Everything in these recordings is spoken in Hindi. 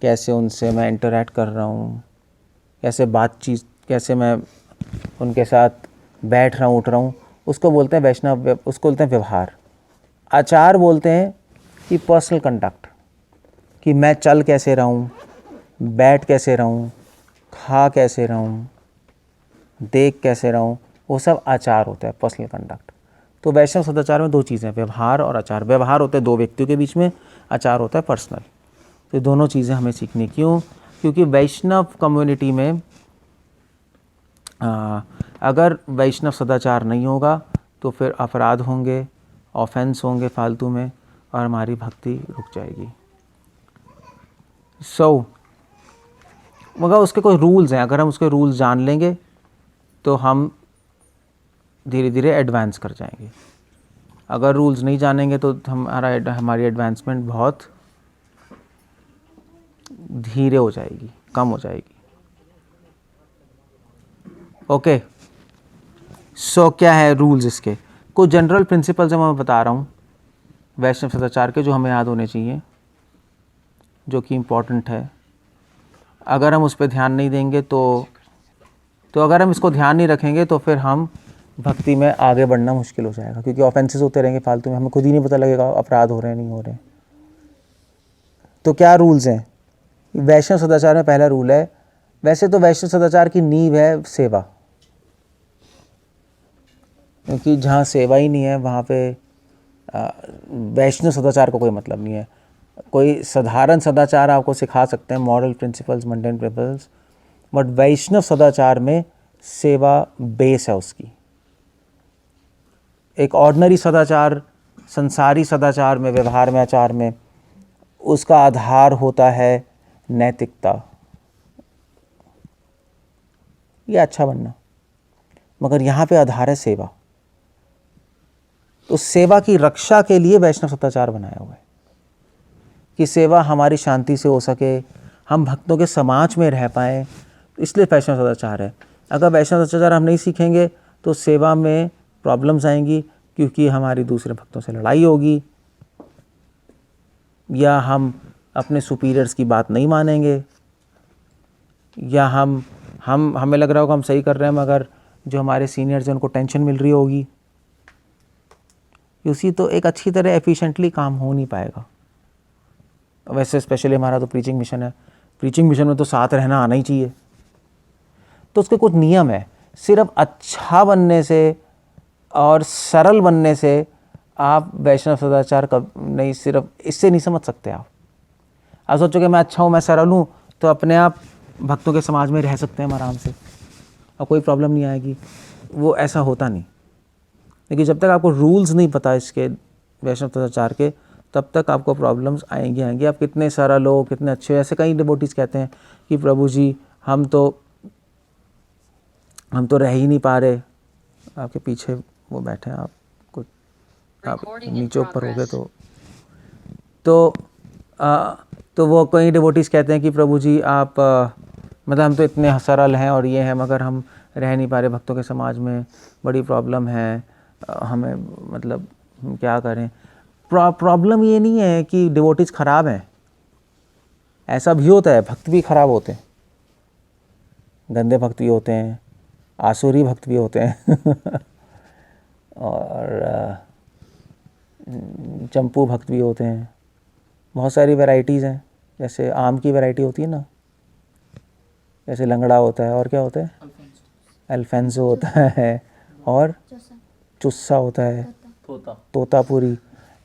कैसे उनसे मैं इंटरेक्ट कर रहा हूँ, कैसे बातचीत, कैसे मैं उनके साथ बैठ रहा हूँ उठ रहा हूँ, उसको बोलते हैं वैष्णव, उसको बोलते हैं व्यवहार। आचार बोलते हैं कि पर्सनल कंडक्ट, कि मैं चल कैसे रहूँ, बैठ कैसे रहूँ, खा कैसे रहूँ, देख कैसे रहूँ, वो सब आचार होता है, पर्सनल कंडक्ट। तो वैष्णव सदाचार में दो चीज़ें, व्यवहार और आचार। व्यवहार होते हैं दो व्यक्तियों के बीच में, आचार होता है पर्सनल। तो ये दोनों चीज़ें हमें सीखनी। क्यों? क्योंकि वैष्णव कम्युनिटी में अगर वैष्णव सदाचार नहीं होगा तो फिर अपराध होंगे, ऑफेंस होंगे फालतू में, और हमारी भक्ति रुक जाएगी। मगर उसके कोई रूल्स हैं, अगर हम उसके रूल्स जान लेंगे तो हम धीरे धीरे एडवांस कर जाएंगे। अगर रूल्स नहीं जानेंगे तो हमारी एडवांसमेंट बहुत धीरे हो जाएगी, कम हो जाएगी। ओके, सो क्या है रूल्स इसके? कुछ जनरल प्रिंसिपल्स मैं बता रहा हूँ वैष्णव सदाचार के, जो हमें याद होने चाहिए, जो कि इम्पोर्टेंट है। अगर हम उस पर ध्यान नहीं देंगे तो अगर हम इसको ध्यान नहीं रखेंगे तो फिर हम भक्ति में आगे बढ़ना मुश्किल हो जाएगा, क्योंकि ऑफेंसेस होते रहेंगे फालतू में, हमें खुद ही नहीं पता लगेगा अपराध हो रहे हैं नहीं हो रहे हैं। तो क्या रूल्स हैं वैष्णव सदाचार में? पहला रूल है, वैसे तो वैष्णव सदाचार की नींव है सेवा, क्योंकि जहाँ सेवा ही नहीं है वहाँ पे वैष्णव सदाचार का कोई मतलब नहीं है। कोई साधारण सदाचार आपको सिखा सकते हैं, moral principles, mundane principles, but Vaishnav सदाचार में सेवा बेस है उसकी। एक ऑर्डिनरी सदाचार, संसारी सदाचार में, व्यवहार में, आचार में, उसका आधार होता है नैतिकता, ये अच्छा बनना, मगर यहाँ पे आधार है सेवा। तो सेवा की रक्षा के लिए वैष्णव सदाचार बनाया हुआ है कि सेवा हमारी शांति से हो सके, हम भक्तों के समाज में रह पाएँ, इसलिए वैष्णव सदाचार है। अगर वैष्णव सदाचार हम नहीं सीखेंगे तो सेवा में प्रॉब्लम्स आएंगी, क्योंकि हमारी दूसरे भक्तों से लड़ाई होगी, या हम अपने सुपीरियर्स की बात नहीं मानेंगे, या हमें लग रहा होगा हम सही कर रहे हैं मगर जो हमारे सीनियर्स हैं उनको टेंशन मिल रही होगी। उसी तो एक अच्छी तरह एफिशिएंटली काम हो नहीं पाएगा। वैसे स्पेशली हमारा तो प्रीचिंग मिशन है, प्रीचिंग मिशन में तो साथ रहना आना ही चाहिए। तो उसके कुछ नियम है। सिर्फ अच्छा बनने से और सरल बनने से आप वैष्णव सदाचार का नहीं, सिर्फ इससे नहीं समझ सकते। आप सोचोगे मैं अच्छा हूँ, मैं सरल हूँ, तो अपने आप भक्तों के समाज में रह सकते हैं आराम से और कोई प्रॉब्लम नहीं आएगी। वो ऐसा होता नहीं। लेकिन जब तक आपको रूल्स नहीं पता इसके वैष्णव सदाचार के, तब तक आपको प्रॉब्लम्स आएंगी। आप कितने सरल हो, कितने अच्छे हो। ऐसे कई डिवोटीज कहते हैं कि प्रभु जी हम तो रह ही नहीं पा रहे। आपके पीछे वो बैठे हैं, आप कुछ आप नीचे ऊपर हो गए तो वो कई डिवोटीज कहते हैं कि प्रभु जी आप मतलब हम तो इतने सरल हैं और ये हैं, मगर हम रह नहीं पा रहे, भक्तों के समाज में बड़ी प्रॉब्लम है, हमें मतलब हम क्या करें। प्रॉब्लम ये नहीं है कि डिवोटीज खराब हैं, ऐसा भी होता है, भक्त भी खराब होते हैं, गंदे भक्त भी होते हैं, आसुरी भक्त भी होते हैं और चंपू भक्त भी होते हैं। बहुत सारी वैरायटीज़ हैं। जैसे आम की वैरायटी होती है ना, जैसे लंगड़ा होता है, और क्या होता है, अल्फेंसो होता है, और चुस्सा होता है, तोतापुरी।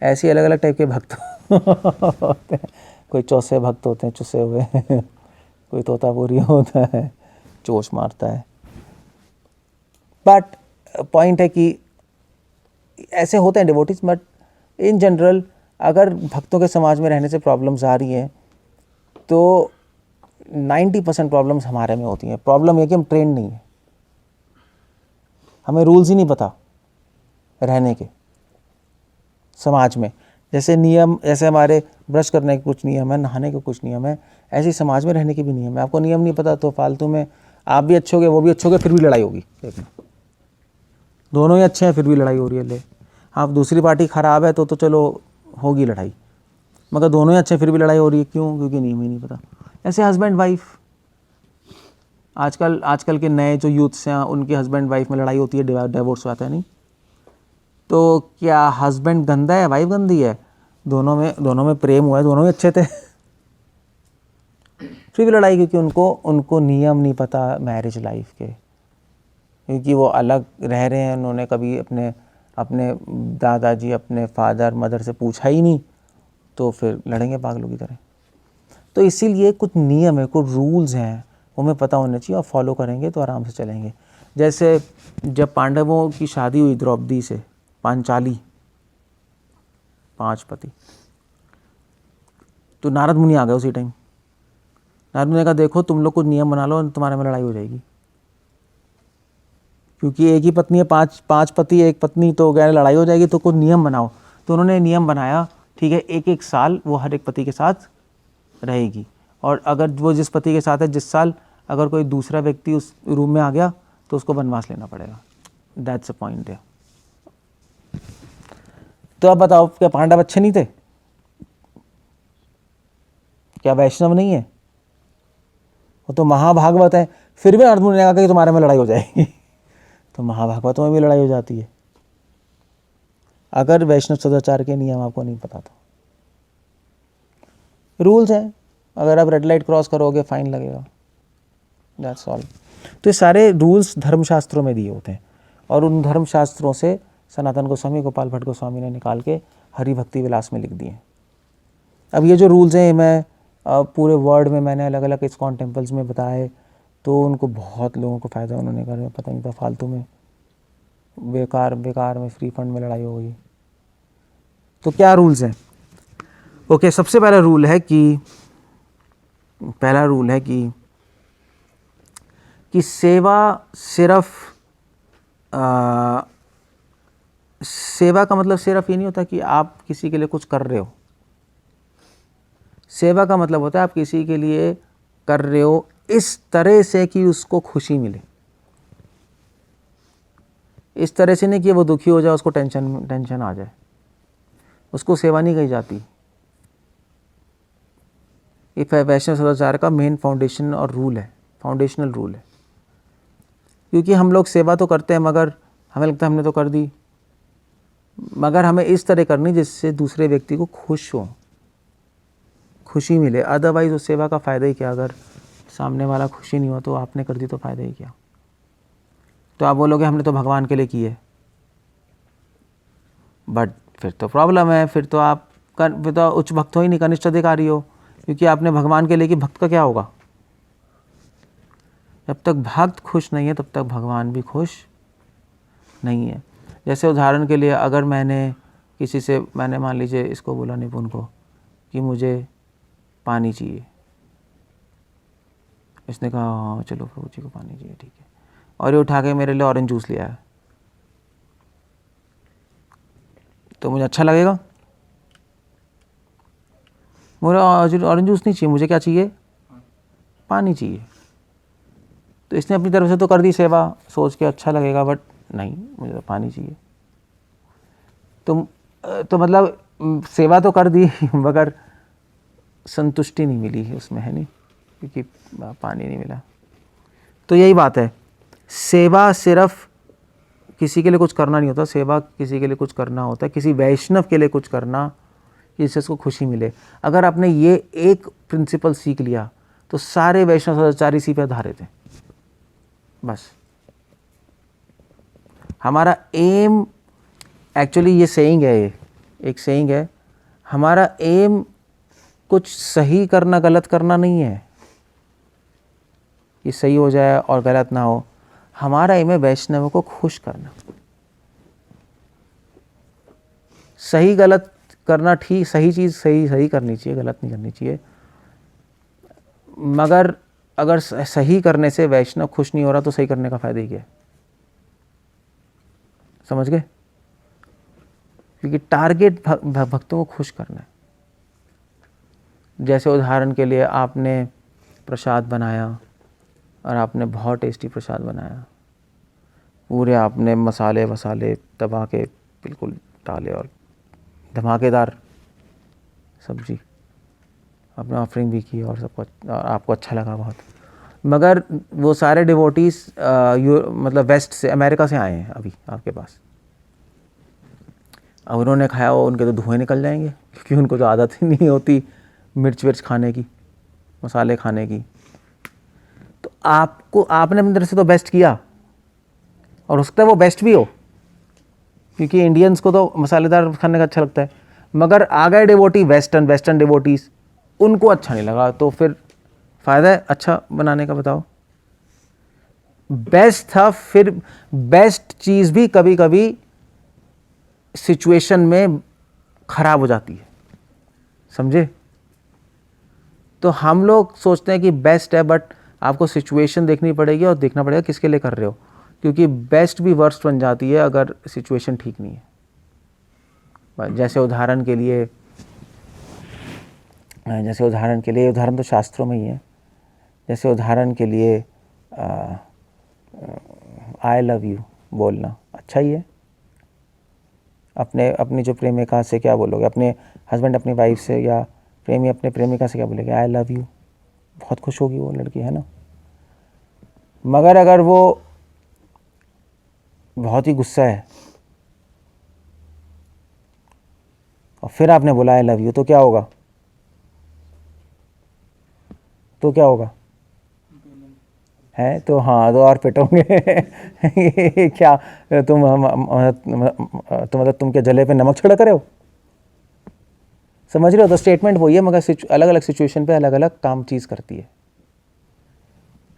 ऐसी अलग अलग टाइप के भक्त होते हैं। कोई चौसे भक्त होते हैं, चुसे हुए कोई तोतापुरी होता है, चोच मारता है। बट पॉइंट है कि ऐसे होते हैं डिवोटीज, बट इन जनरल अगर भक्तों के समाज में रहने से प्रॉब्लम्स आ रही हैं तो 90% प्रॉब्लम्स हमारे में होती हैं। प्रॉब्लम ये कि हम ट्रेंड नहीं है, हमें रूल्स ही नहीं पता रहने के समाज में। जैसे नियम, जैसे हमारे ब्रश करने के कुछ नियम है, नहाने के कुछ नियम है, ऐसे ही समाज में रहने के भी नियम है। आपको नियम नहीं पता तो फालतू में आप भी अच्छे होगे, वो भी अच्छे होगे, फिर भी लड़ाई होगी। देखना, दोनों ही अच्छे हैं फिर भी लड़ाई हो रही है। ले आप दूसरी पार्टी ख़राब है तो चलो होगी लड़ाई, मगर दोनों ही अच्छे फिर भी लड़ाई हो रही है। क्यों? क्योंकि नियम ही नहीं पता। ऐसे हस्बैंड वाइफ, आजकल के नए जो यूथ्स हैं उनके हस्बैंड वाइफ में लड़ाई होती है, डिवोर्स हो जाता है नहीं। तो क्या हस्बैंड गंदा है, वाइफ गंदी है? दोनों में प्रेम हुआ है, दोनों ही अच्छे थे, फिर भी लड़ाई, क्योंकि उनको नियम नहीं पता मैरिज लाइफ के, क्योंकि वो अलग रह रहे हैं, उन्होंने कभी अपने दादाजी, अपने फादर मदर से पूछा ही नहीं, तो फिर लड़ेंगे पागलों की तरह। तो इसीलिए कुछ नियम है, कुछ रूल्स हैं, वो हमें पता होने चाहिए, और फॉलो करेंगे तो आराम से चलेंगे। जैसे जब पांडवों की शादी हुई द्रौपदी से, पांचाली, 5 पति, तो नारद मुनि आ गए उसी टाइम। नारद मुनि ने कहा देखो तुम लोग कुछ नियम बना लो, तुम्हारे में लड़ाई हो जाएगी, क्योंकि एक ही पत्नी है, पांच पति एक पत्नी, तो गैर लड़ाई हो जाएगी, तो कुछ नियम बनाओ। तो उन्होंने नियम बनाया, ठीक है, 1 साल वो हर एक पति के साथ रहेगी, और अगर वो जिस पति के साथ है, जिस साल अगर कोई दूसरा व्यक्ति उस रूम में आ गया तो उसको वनवास लेना पड़ेगा। दैट्स अ पॉइंट है। तो अब बताओ, क्या पांडव अच्छे नहीं थे? क्या वैष्णव नहीं है? वो तो महाभागवत है, फिर भी नारद मुनि ने कहा कि तुम्हारे में लड़ाई हो जाएगी। तो महाभागवत में भी लड़ाई हो जाती है, अगर वैष्णव सदाचार के नियम आपको नहीं पता तो। रूल्स हैं, अगर आप रेड लाइट क्रॉस करोगे फाइन लगेगा, दैट्स ऑल। तो ये सारे रूल्स धर्मशास्त्रों में दिए होते हैं, और उन धर्मशास्त्रों से सनातन गोस्वामी, गोपाल भट्ट गोस्वामी ने निकाल के हरि भक्ति विलास में लिख दिए। अब ये जो रूल्स हैं, मैं पूरे वर्ल्ड में मैंने अलग अलग इस्कॉन टेम्पल्स में बताए, तो उनको बहुत लोगों को फ़ायदा, उन्होंने कहा पता नहीं था, फालतू में बेकार में फ्री फंड में लड़ाई हो गई। तो क्या रूल्स हैं? ओके, सबसे पहला रूल है कि सेवा सिर्फ सेवा का मतलब सिर्फ ये नहीं होता कि आप किसी के लिए कुछ कर रहे हो। सेवा का मतलब होता है आप किसी के लिए कर रहे हो इस तरह से कि उसको खुशी मिले, इस तरह से नहीं कि वो दुखी हो जाए, उसको टेंशन आ जाए, उसको सेवा नहीं कही जाती। ये वैष्णव सदाचार का मेन फाउंडेशन और रूल है, फाउंडेशनल रूल है। क्योंकि हम लोग सेवा तो करते हैं, मगर हमें लगता है हमने तो कर दी, मगर हमें इस तरह करनी जिससे दूसरे व्यक्ति को खुशी मिले। अदरवाइज उस सेवा का फ़ायदा ही क्या? अगर सामने वाला खुशी नहीं हो तो आपने कर दी तो फ़ायदा ही क्या? तो आप बोलोगे हमने तो भगवान के लिए की है, बट फिर तो प्रॉब्लम है, फिर तो आप उच्च भक्त हो ही नहीं, कनिष्ठ अधिकारी हो, क्योंकि आपने भगवान के लिए की। भक्त का क्या होगा? जब तक भक्त खुश नहीं है तब तक भगवान भी खुश नहीं है। जैसे उदाहरण के लिए, अगर मैंने किसी से, मैंने मान लीजिए इसको बोला निपुण को कि मुझे पानी चाहिए, इसने कहा हाँ चलो प्रभु जी को पानी चाहिए, ठीक है, और ये उठा के मेरे लिए ऑरेंज जूस ले आया, तो मुझे अच्छा लगेगा? मुझे ऑरेंज जूस नहीं चाहिए, मुझे क्या चाहिए? पानी चाहिए। तो इसने अपनी तरफ से तो कर दी सेवा, सोच के अच्छा लगेगा, बट नहीं, मुझे तो पानी चाहिए। तो मतलब सेवा तो कर दी मगर संतुष्टि नहीं मिली है उसमें, है नहीं, क्योंकि पानी नहीं मिला। तो यही बात है, सेवा सिर्फ किसी के लिए कुछ करना नहीं होता, सेवा किसी के लिए कुछ करना होता है, किसी वैष्णव के लिए कुछ करना जिससे उसको खुशी मिले। अगर आपने ये एक प्रिंसिपल सीख लिया तो सारे वैष्णव सदाचार इसी पे आधारित हैं। बस हमारा एम, एक्चुअली ये सेइंग है, एक सेइंग है, हमारा एम कुछ सही करना गलत करना नहीं है कि सही हो जाए और गलत ना हो। हमारा एम है वैष्णवों को खुश करना। सही गलत करना ठीक, सही चीज़ सही करनी चाहिए, गलत नहीं करनी चाहिए। मगर अगर सही करने से वैष्णव खुश नहीं हो रहा तो सही करने का फायदा ही क्या है? समझ गए? क्योंकि टारगेट भक्तों को खुश करना है। जैसे उदाहरण के लिए आपने प्रसाद बनाया और आपने बहुत टेस्टी प्रसाद बनाया, पूरे आपने मसाले दबा के बिल्कुल डाले और धमाकेदार सब्जी, आपने ऑफरिंग भी की और सबको आपको अच्छा लगा बहुत। मगर वो सारे डिवोटीज़ मतलब वेस्ट से, अमेरिका से आए हैं अभी आपके पास। अब उन्होंने खाया हो, उनके तो धुएँ निकल जाएंगे, क्योंकि उनको तो आदत ही नहीं होती मिर्च विर्च खाने की, मसाले खाने की। तो आपने अपनी तरफ से तो बेस्ट किया, और हो सकता है वो बेस्ट भी हो, क्योंकि इंडियंस को तो मसालेदार खाने का अच्छा लगता है। मगर आ गए डिवोटी वेस्टर्न डिवोटीज़, उनको अच्छा नहीं लगा, तो फिर फ़ायदा है अच्छा बनाने का, बताओ। बेस्ट था, फिर बेस्ट चीज़ भी कभी कभी सिचुएशन में ख़राब हो जाती है, समझे। तो हम लोग सोचते हैं कि बेस्ट है, बट आपको सिचुएशन देखनी पड़ेगी और देखना पड़ेगा किसके लिए कर रहे हो, क्योंकि बेस्ट भी वर्स्ट बन जाती है अगर सिचुएशन ठीक नहीं है। जैसे उदाहरण के लिए उदाहरण तो शास्त्रों में ही है। जैसे उदाहरण के लिए आई लव यू बोलना अच्छा ही है। अपनी जो प्रेमिका से क्या बोलोगे, अपने हस्बैंड अपनी वाइफ से, या प्रेमी अपने प्रेमिका से क्या बोलेगे, आई लव यू, बहुत खुश होगी वो लड़की, है ना। मगर अगर वो बहुत ही गुस्सा है और फिर आपने बोला आई लव यू, तो क्या होगा, है तो हाँ, तो और पिटोगे। क्या तुम मतलब तुम क्या जले पे नमक छिड़क रहे हो, समझ रहे हो। तो स्टेटमेंट वही है, मगर अलग अलग सिचुएशन पे अलग अलग काम चीज़ करती है।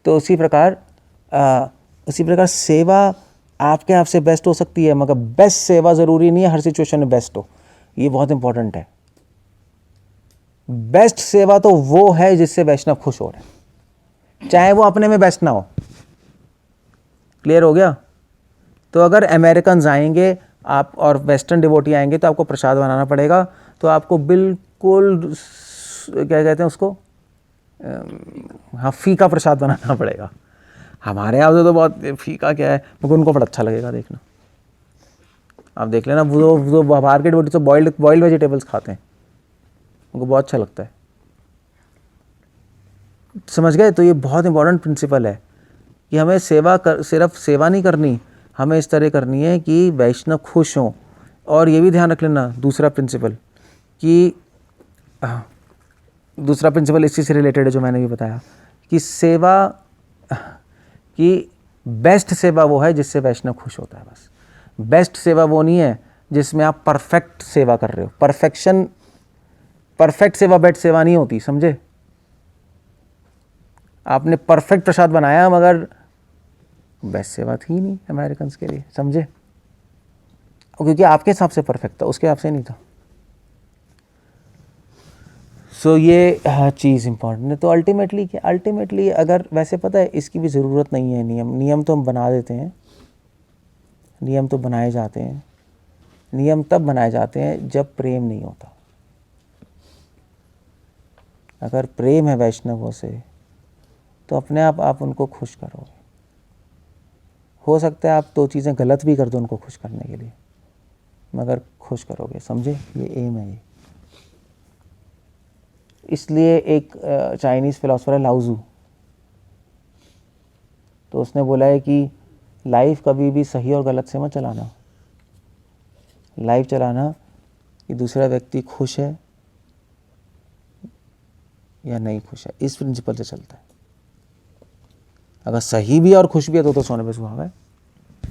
तो उसी प्रकार सेवा आपके आप से बेस्ट हो सकती है, मगर बेस्ट सेवा ज़रूरी नहीं है हर सिचुएशन में बेस्ट हो। ये बहुत इंपॉर्टेंट है। बेस्ट सेवा तो वो है जिससे वैष्णव खुश हो रहे हैं, चाहे वो अपने में बेस्ट ना हो। क्लियर हो गया। तो अगर अमेरिकन आएंगे आप और वेस्टर्न डिवोटी आएंगे तो आपको प्रसाद बनाना पड़ेगा, तो आपको बिल्कुल क्या कहते हैं उसको, हाँ, फीका प्रसाद बनाना पड़ेगा। हमारे यहाँ तो बहुत फीका क्या है, मगर उनको बड़ा अच्छा लगेगा, देखना आप देख लेना। वो बाहर के डिवोटी तो बॉइल्ड वेजिटेबल्स खाते हैं, उनको बहुत अच्छा लगता है, समझ गए। तो ये बहुत इंपॉर्टेंट प्रिंसिपल है कि हमें सिर्फ सेवा नहीं करनी, हमें इस तरह करनी है कि वैष्णव खुश हों। और ये भी ध्यान रख लेना दूसरा प्रिंसिपल इसी से रिलेटेड है जो मैंने भी बताया, कि बेस्ट सेवा वो है जिससे वैष्णव खुश होता है। बस बेस्ट सेवा वो नहीं है जिसमें आप परफेक्ट सेवा कर रहे हो। परफेक्ट सेवा बेस्ट सेवा नहीं होती, समझे। आपने परफेक्ट प्रसाद बनाया मगर बेस्ट सेवा थी नहीं अमेरिकन के लिए, समझे, क्योंकि आपके हिसाब से परफेक्ट था, उसके हिसाब से नहीं था। सो ये चीज़ इंपॉर्टेंट है। तो अल्टीमेटली अगर, वैसे पता है इसकी भी ज़रूरत नहीं है। नियम तो हम बना देते हैं, नियम तो बनाए जाते हैं। नियम तब बनाए जाते हैं जब प्रेम नहीं होता। अगर प्रेम है वैष्णवों से तो अपने आप उनको खुश करोगे। हो सकता है आप 2 चीज़ें गलत भी कर दो उनको खुश करने के लिए, मगर खुश करोगे, समझे। ये एम है ये। इसलिए एक चाइनीज़ फिलोसोफर है लाओज़ू, तो उसने बोला है कि लाइफ कभी भी सही और गलत से मत चलाना। लाइफ चलाना कि दूसरा व्यक्ति खुश है या नहीं खुश है, इस प्रिंसिपल से चलता है। अगर सही भी और खुश भी है तो सोने पे सुहागा है,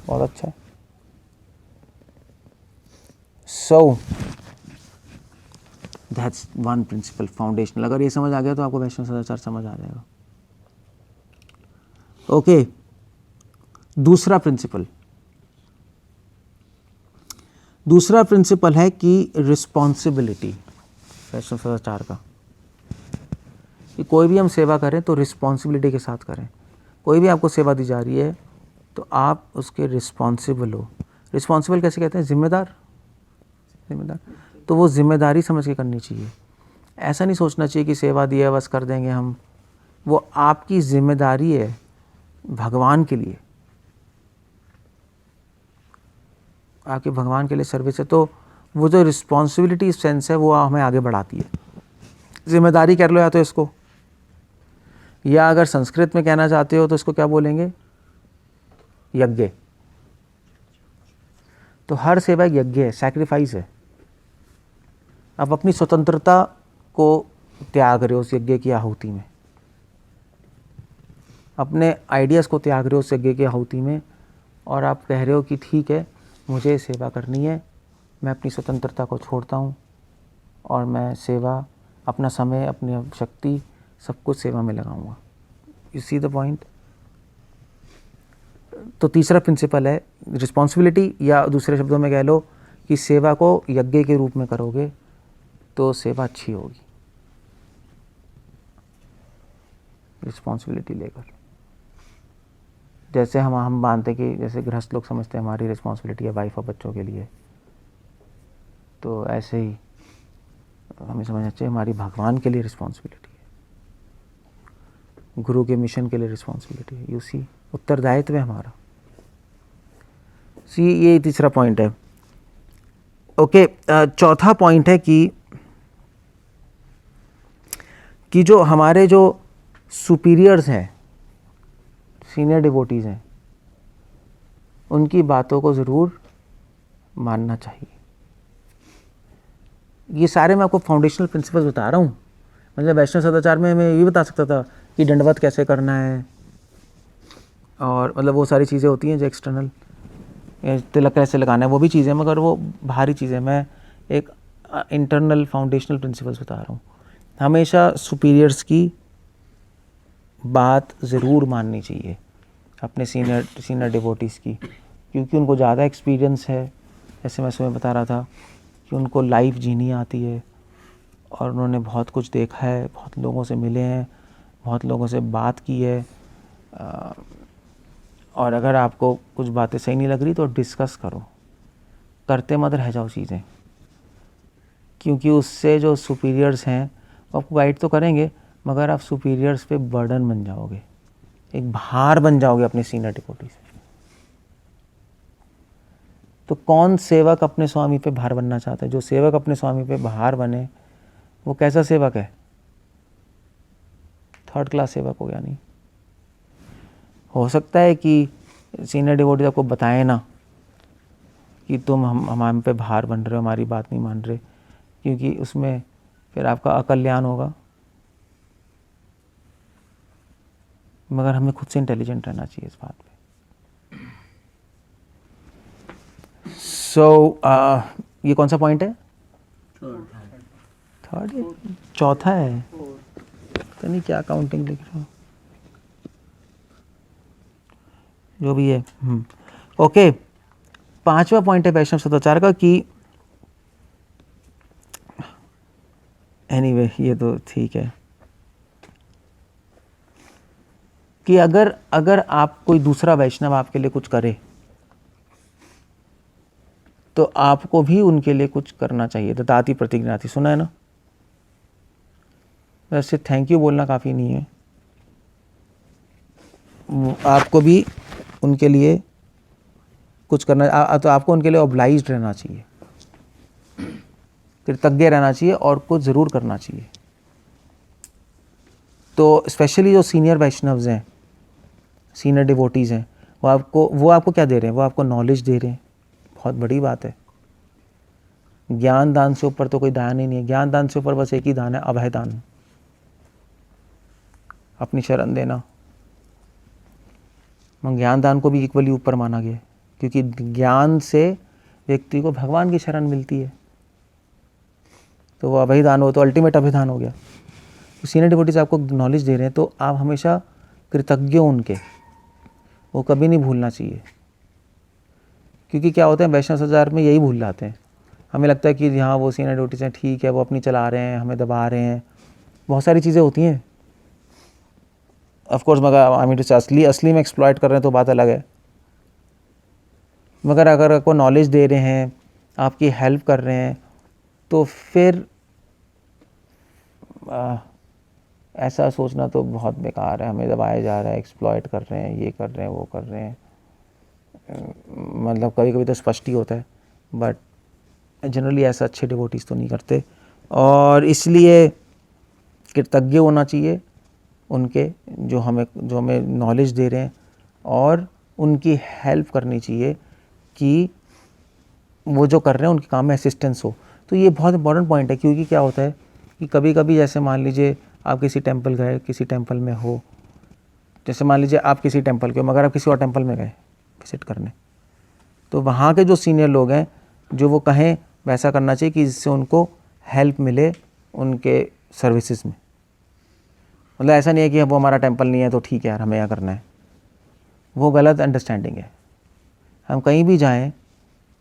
बहुत अच्छा है। So that's one principle foundational. अगर ये समझ आ गया तो आपको वैष्णव सदाचार समझ आ जाएगा। ओके, दूसरा प्रिंसिपल है कि रिस्पॉन्सिबिलिटी वैष्णव सदाचार का, कि कोई भी हम सेवा करें तो रिस्पॉन्सिबिलिटी के साथ करें। कोई भी आपको सेवा दी जा रही है तो आप उसके रिस्पॉन्सिबल हो। रिस्पॉन्सिबल कैसे कहते हैं, जिम्मेदार। तो वो जिम्मेदारी समझ के करनी चाहिए। ऐसा नहीं सोचना चाहिए कि सेवा दी है बस कर देंगे हम। वो आपकी जिम्मेदारी है भगवान के लिए, आपके भगवान के लिए सर्विस है। तो वो जो रिस्पॉन्सिबिलिटी सेंस है वो हमें आगे बढ़ाती है। जिम्मेदारी कह लो या तो इसको, या अगर संस्कृत में कहना चाहते हो तो इसको क्या बोलेंगे, यज्ञ। तो हर सेवा एक यज्ञ है, सैक्रिफाइस है। आप अपनी स्वतंत्रता को त्याग रहे हो उस यज्ञ की आहुति में, अपने आइडियाज़ को त्याग रहे हो उस यज्ञ की आहुति में, और आप कह रहे हो कि ठीक है मुझे सेवा करनी है, मैं अपनी स्वतंत्रता को छोड़ता हूँ और मैं सेवा, अपना समय, अपनी शक्ति, सब कुछ सेवा में लगाऊंगा। You see the point. तो तीसरा प्रिंसिपल है रिस्पॉन्सिबिलिटी, या दूसरे शब्दों में कह लो कि सेवा को यज्ञ के रूप में करोगे तो सेवा अच्छी होगी, रिस्पॉन्सिबिलिटी लेकर। जैसे हम मानते कि जैसे गृहस्थ लोग समझते हैं हमारी रिस्पॉन्सिबिलिटी है वाइफ और बच्चों के लिए, तो ऐसे ही हमें समझना चाहिए हमारी भगवान के लिए रिस्पॉन्सिबिलिटी है, गुरु के मिशन के लिए रिस्पॉन्सिबिलिटी है। यू सी, उत्तरदायित्व है हमारा। सी, ये तीसरा पॉइंट है। ओके, चौथा पॉइंट है कि जो हमारे जो सुपीरियर्स हैं, सीनियर डिवोटीज़ हैं, उनकी बातों को ज़रूर मानना चाहिए। ये सारे मैं आपको फाउंडेशनल प्रिंसिपल्स बता रहा हूँ। मतलब वैष्णव सदाचार में मैं ये बता सकता था कि दंडवत कैसे करना है, और मतलब वो सारी चीज़ें होती हैं जो एक्सटर्नल, तिलक कैसे लगाना है, वो भी चीज़ें, मगर वो बाहरी चीज़ें। मैं एक इंटरनल फाउंडेशनल प्रिंसिपल्स बता रहा हूँ। हमेशा सुपीरियर्स की बात ज़रूर माननी चाहिए, अपने सीनियर डिवोटीज़ की, क्योंकि उनको ज़्यादा एक्सपीरियंस है। जैसे मैं सुबह बता रहा था कि उनको लाइफ जीनी आती है और उन्होंने बहुत कुछ देखा है, बहुत लोगों से मिले हैं, बहुत लोगों से बात की है। और अगर आपको कुछ बातें सही नहीं लग रही तो डिस्कस करो, करते मत रह जाओ चीज़ें, क्योंकि उससे जो सुपीरियर्स हैं वो आपको गाइड तो करेंगे, मगर आप सुपीरियर्स पे बर्डन बन जाओगे, एक भार बन जाओगे अपने सीनियर डिवोटी से। तो कौन सेवक अपने स्वामी पे भार बनना चाहता है? जो सेवक अपने स्वामी पे भार बने वो कैसा सेवक है? थर्ड क्लास सेवक हो गया। नहीं हो सकता है कि सीनियर डिवोटी आपको बताएं ना कि तुम हम पे भार बन रहे हो, हमारी बात नहीं मान रहे, क्योंकि उसमें फिर आपका अकल्याण होगा। मगर हमें खुद से इंटेलिजेंट रहना चाहिए इस बात पे। सो ये कौन सा पॉइंट है? थर्ड है, चौथा है, पता नहीं क्या काउंटिंग लिख रहा हूँ, जो भी है। ओके, पांचवा पॉइंट है वैष्णव सदाचार का कि एनीवे ये तो ठीक है कि अगर आप कोई दूसरा वैष्णव आपके लिए कुछ करे तो आपको भी उनके लिए कुछ करना चाहिए। ददाति प्रतिज्ञाति, सुना है ना? वैसे थैंक यू बोलना काफ़ी नहीं है, आपको भी उनके लिए कुछ करना, तो आपको उनके लिए ऑब्लाइज्ड रहना चाहिए, कृतज्ञ रहना चाहिए और कुछ ज़रूर करना चाहिए। तो स्पेशली जो सीनियर वैष्णव्स हैं, सीनियर डिवोटीज़ हैं, वो आपको क्या दे रहे हैं? वो आपको नॉलेज दे रहे हैं, बहुत बड़ी बात है। ज्ञान दान से ऊपर तो कोई दान ही नहीं है। ज्ञान दान से ऊपर बस एक ही दान है, अभय दान, अपनी शरण देना। ज्ञान दान को भी इक्वली ऊपर माना गया, क्योंकि ज्ञान से व्यक्ति को भगवान की शरण मिलती है, तो वो अभय दान हो तो अल्टीमेट अभय दान हो गया। तो सीनियर डिवोटीज आपको नॉलेज दे रहे हैं तो आप हमेशा कृतज्ञ हो उनके, वो कभी नहीं भूलना चाहिए। क्योंकि क्या होता है वैष्णव सदाचार में यही भूल जाते हैं, हमें लगता है कि हाँ वो सीनियर डिवोटीज हैं, ठीक है, वो अपनी चला रहे हैं, हमें दबा रहे हैं, बहुत सारी चीज़ें होती हैं। ऑफ कोर्स मगर आई मीन असली में एक्सप्लॉइट कर रहे हैं तो बात अलग है। मगर अगर आपको नॉलेज दे रहे हैं, आपकी हेल्प कर रहे हैं, तो फिर ऐसा सोचना तो बहुत बेकार है, हमें दबाया जा रहा है, एक्सप्लॉइट कर रहे हैं, ये कर रहे हैं, वो कर रहे हैं। मतलब कभी कभी तो स्पष्ट ही होता है, बट जनरली ऐसा अच्छे डिवोटीज तो नहीं करते। और इसलिए कृतज्ञ होना चाहिए उनके जो हमें नॉलेज दे रहे हैं, और उनकी हेल्प करनी चाहिए कि वो जो कर रहे हैं उनके काम में असिस्टेंस हो। तो ये बहुत इंपॉर्टेंट पॉइंट है, क्योंकि क्या होता है कि कभी कभी जैसे मान लीजिए आप किसी टेंपल गए, किसी टेंपल में हो, जैसे मान लीजिए आप किसी टेंपल के हो मगर आप किसी और टेंपल में गए विजिट करने, तो वहाँ के जो सीनियर लोग हैं जो वो कहें वैसा करना चाहिए कि जिससे उनको हेल्प मिले उनके सर्विसेज में। मतलब ऐसा नहीं है कि वो हमारा टेंपल नहीं है तो ठीक है यार हमें यहाँ करना है, वो गलत अंडरस्टैंडिंग है। हम कहीं भी जाएं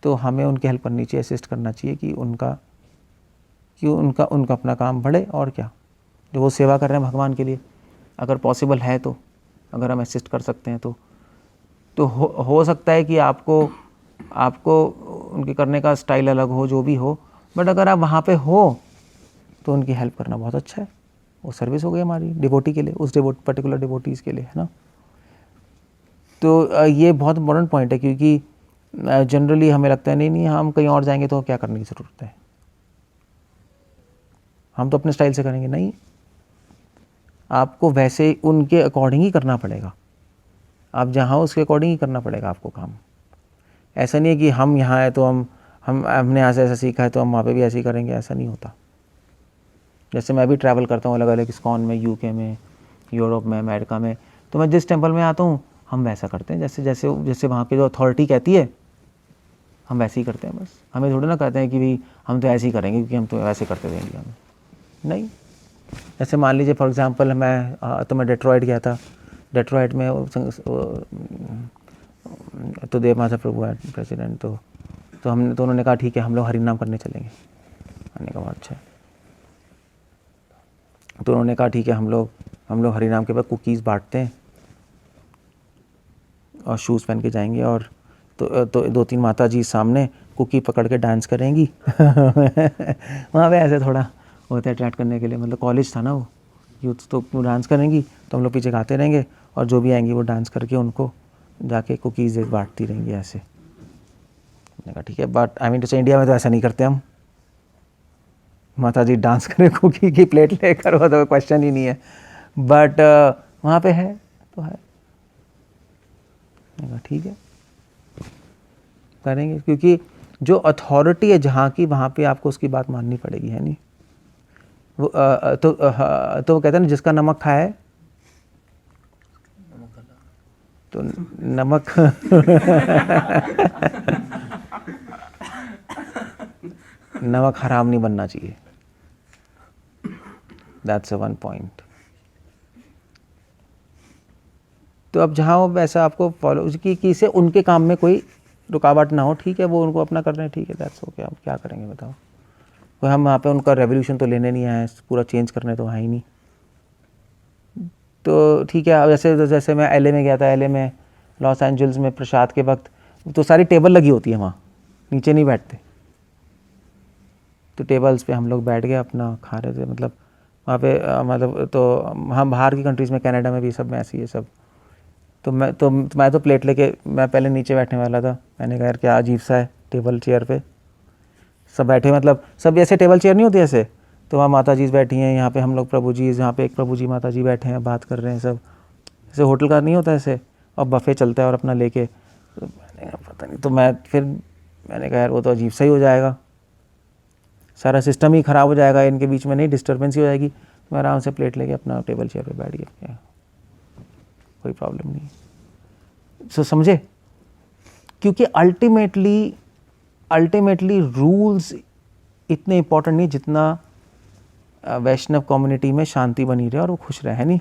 तो हमें उनकी हेल्प करनी चाहिए, असिस्ट करना चाहिए कि उनका अपना काम बढ़े, और क्या, जो वो सेवा कर रहे हैं भगवान के लिए, अगर पॉसिबल है तो अगर हम असिस्ट कर सकते हैं तो हो सकता है कि आपको उनके करने का स्टाइल अलग हो, जो भी हो, बट अगर आप वहाँ पे हो तो उनकी हेल्प करना बहुत अच्छा है। वो सर्विस हो गई हमारी डिवोटी के लिए, उस पर्टिकुलर डिवोटीज़ के लिए, है ना। तो ये बहुत इंपॉर्टेंट पॉइंट है, क्योंकि जनरली हमें लगता है नहीं हम कहीं और जाएंगे तो क्या करने की ज़रूरत है, हम तो अपने स्टाइल से करेंगे। नहीं, आपको वैसे उनके अकॉर्डिंग ही करना पड़ेगा, आप जहाँ उसके अकॉर्डिंग ही करना पड़ेगा आपको काम। ऐसा नहीं है कि हम यहाँ आए तो हमने यहाँ से ऐसा सीखा है तो हम वहाँ पे भी ऐसे ही करेंगे, ऐसा नहीं होता। जैसे मैं भी ट्रैवल करता हूँ अलग अलग इस्कॉन में, यूके में, यूरोप में, अमेरिका में, तो मैं जिस टेंपल में आता हूँ हम वैसा करते हैं जैसे वहाँ की जो अथॉरिटी कहती है हम वैसे ही करते हैं। बस हमें थोड़ा ना कहते हैं कि भाई हम तो ऐसे ही करेंगे क्योंकि हम तो ऐसे करते थे इंडिया में, नहीं। जैसे मान लीजिए फॉर एग्जांपल मैं डेट्रॉइट गया था, डेट्रॉइट में तो देव माधव प्रभु है प्रेसिडेंट, तो उन्होंने कहा ठीक है हम लोग हरिनाम करने चलेंगे। मैंने कहा अच्छा है, तो उन्होंने कहा ठीक है हम लोग हरिनाम के बाद कुकीज़ बांटते हैं और शूज़ पहन के जाएंगे, और तो 2-3 माता जी सामने कुकी पकड़ के डांस करेंगी वहाँ पे ऐसे थोड़ा होता है अट्रैक्ट करने के लिए, मतलब कॉलेज था ना वो, यूथ, तो डांस करेंगी तो हम लोग पीछे गाते रहेंगे और जो भी आएंगी वो डांस करके उनको जाके कुकीज़ बांटती रहेंगी ऐसे। मैंने कहा ठीक है, बट आई मीन टू से इंडिया में तो ऐसा नहीं करते हम, माता जी डांस करें कुकी की प्लेट लेकर, वो तो क्वेश्चन ही नहीं है, बट वहाँ पे है तो है। मैंने कहा ठीक है करेंगे, क्योंकि जो अथॉरिटी है जहाँ की वहाँ पे आपको उसकी बात माननी पड़ेगी, है नहीं। वो तो वो कहते हैं ना जिसका नमक खाए तो नमक नमक हराम नहीं बनना चाहिए, दैट्स वन पॉइंट। तो अब जहाँ वो वैसा आपको फॉलो कि से उनके काम में कोई रुकावट ना हो, ठीक है, वो उनको अपना कर रहे हैं, ठीक है, दैट्स ओके। हम क्या करेंगे बताओ, कोई हम वहाँ पे उनका रेवोल्यूशन तो लेने नहीं आए, पूरा चेंज करने तो है ही नहीं। तो ठीक है, अब जैसे मैं LA में गया था, LA में लॉस एंजल्स में प्रसाद के वक्त तो सारी टेबल लगी होती है वहाँ, नीचे नहीं बैठते, तो टेबल्स पे हम लोग बैठ गए अपना खा रहे थे, मतलब वहाँ पे मतलब तो हम बाहर की कंट्रीज़ में, कनाडा में भी सब में ऐसी है सब। तो मैं तो प्लेट लेके मैं पहले नीचे बैठने वाला था, मैंने कहा यार क्या अजीब सा है, टेबल चेयर पे सब बैठे, मतलब सब ऐसे टेबल चेयर नहीं होती ऐसे, तो वहाँ माता जी बैठी हैं, यहाँ पे हम लोग प्रभु जी, यहाँ पे एक प्रभु जी माता जी बैठे हैं, बात कर रहे हैं सब, जैसे होटल का नहीं होता ऐसे, और बफे चलता है और अपना लेके, तो मैंने कहा पता नहीं, तो मैंने कहा यार वो तो अजीब सा ही हो जाएगा, सारा सिस्टम ही ख़राब हो जाएगा, इनके बीच में नहीं डिस्टर्बेंस ही हो जाएगी। मैं आराम से प्लेट लेके अपना टेबल चेयर पे बैठ गया, कोई प्रॉब्लम नहीं। सो समझे, क्योंकि अल्टीमेटली रूल्स इतने इम्पोर्टेंट नहीं जितना वैष्णव कम्युनिटी में शांति बनी रहे और वो खुश रहे, है नहीं।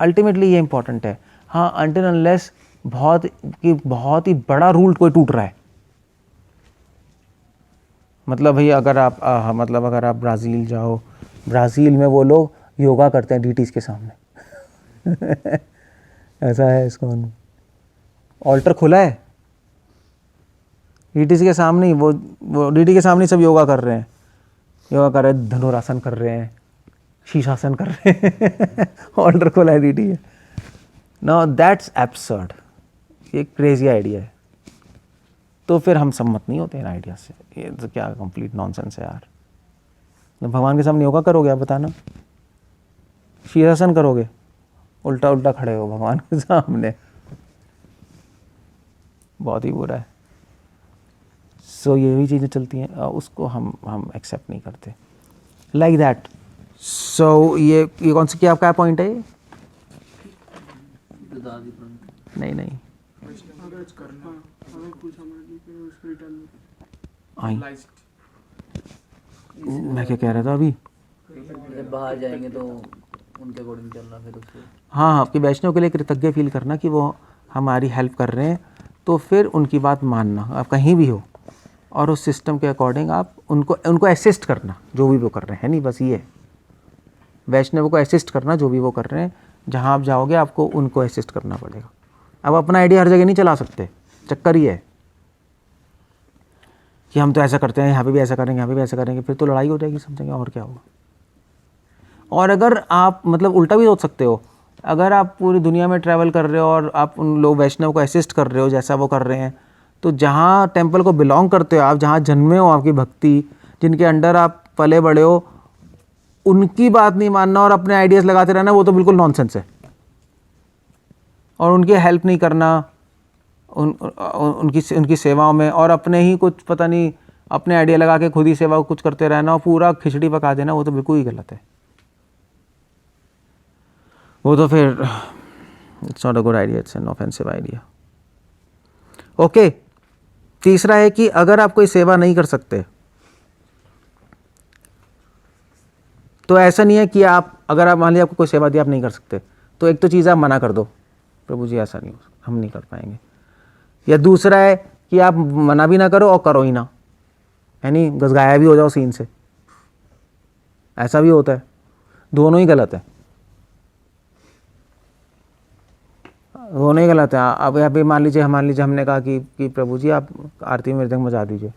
अल्टीमेटली ये इम्पोर्टेंट है। हाँ, अनटिल अनलेस बहुत ही बड़ा रूल कोई टूट रहा है, मतलब भाई अगर आप ब्राज़ील जाओ, ब्राज़ील में वो लोग योगा करते हैं डीटीज़ के सामने ऐसा है, इसको ऑल्टर खुला है डीटीज़ के सामने ही, वो डीटी के सामने सब योगा कर रहे हैं, धनुरासन कर रहे हैं, शीर्षासन कर रहे हैं ऑल्टर खुला है डीटी है। नाउ दैट्स एब्सर्ड, ये क्रेजी आइडिया है, तो फिर हम सम्मत नहीं होते इन आइडिया से। ये तो क्या कंप्लीट नॉनसेंस है यार, भगवान के सामने योगा करोगे आप, बताना। शीर्षासन करोगे, उल्टा उल्टा खड़े हो भगवान के सामने, बहुत ही बुरा है। सो ये भी चीज़ें चलती हैं, उसको हम एक्सेप्ट नहीं करते लाइक दैट। सो ये कौन सी, क्या आपका पॉइंट है ये? नहीं मैं क्या कह रहा था अभी, बाहर जाएंगे तो उनके अकॉर्डिंग चलना फिर उससे। हाँ, आपकी वैष्णव के लिए कृतज्ञ फील करना कि वो हमारी हेल्प कर रहे हैं, तो फिर उनकी बात मानना, आप कहीं भी हो, और उस सिस्टम के अकॉर्डिंग आप उनको असिस्ट करना जो भी वो कर रहे हैं, नहीं बस ये वैष्णव को असिस्ट करना जो भी वो कर रहे हैं। जहाँ आप जाओगे आपको उनको असिस्ट करना पड़ेगा। अब अपना आइडिया हर जगह नहीं चला सकते, चक्कर ही है कि हम तो ऐसा करते हैं, यहाँ पे भी ऐसा करेंगे, यहाँ पे भी ऐसा करेंगे, फिर तो लड़ाई हो जाएगी सब जगह, और क्या होगा। और अगर आप मतलब उल्टा भी सोच सकते हो, अगर आप पूरी दुनिया में ट्रैवल कर रहे हो और आप उन लोग वैष्णव को असिस्ट कर रहे हो जैसा वो कर रहे हैं, तो जहाँ टेम्पल को बिलोंग करते हो आप, जहाँ जन्मे हो, आपकी भक्ति, जिनके अंडर आप पले बड़े हो, उनकी बात नहीं मानना और अपने आइडियाज़ लगाते रहना, वो तो बिल्कुल नॉनसेंस है। और उनकी हेल्प नहीं करना उनकी सेवाओं में, और अपने ही कुछ पता नहीं अपने आइडिया लगा के खुद ही सेवा कुछ करते रहना और पूरा खिचड़ी पका देना, वो तो बिल्कुल ही गलत है। वो तो फिर it's not a good idea, it's an offensive idea. Okay, तीसरा है कि अगर आप कोई सेवा नहीं कर सकते तो ऐसा नहीं है कि आप, अगर आप मान लीजिए आपको कोई सेवा दी आप नहीं कर सकते, तो एक तो चीज़ आप मना कर दो, प्रभु जी ऐसा नहीं हो, हम नहीं कर पाएंगे। या दूसरा है कि आप मना भी ना करो और करो ही ना, यानी गसगाया भी हो जाओ सीन से, ऐसा भी होता है। दोनों ही गलत है, दोनों ही गलत है। अब यहाँ पे मान लीजिए हमने कहा कि प्रभु जी आप आरती में मृदंग बजा दीजिए,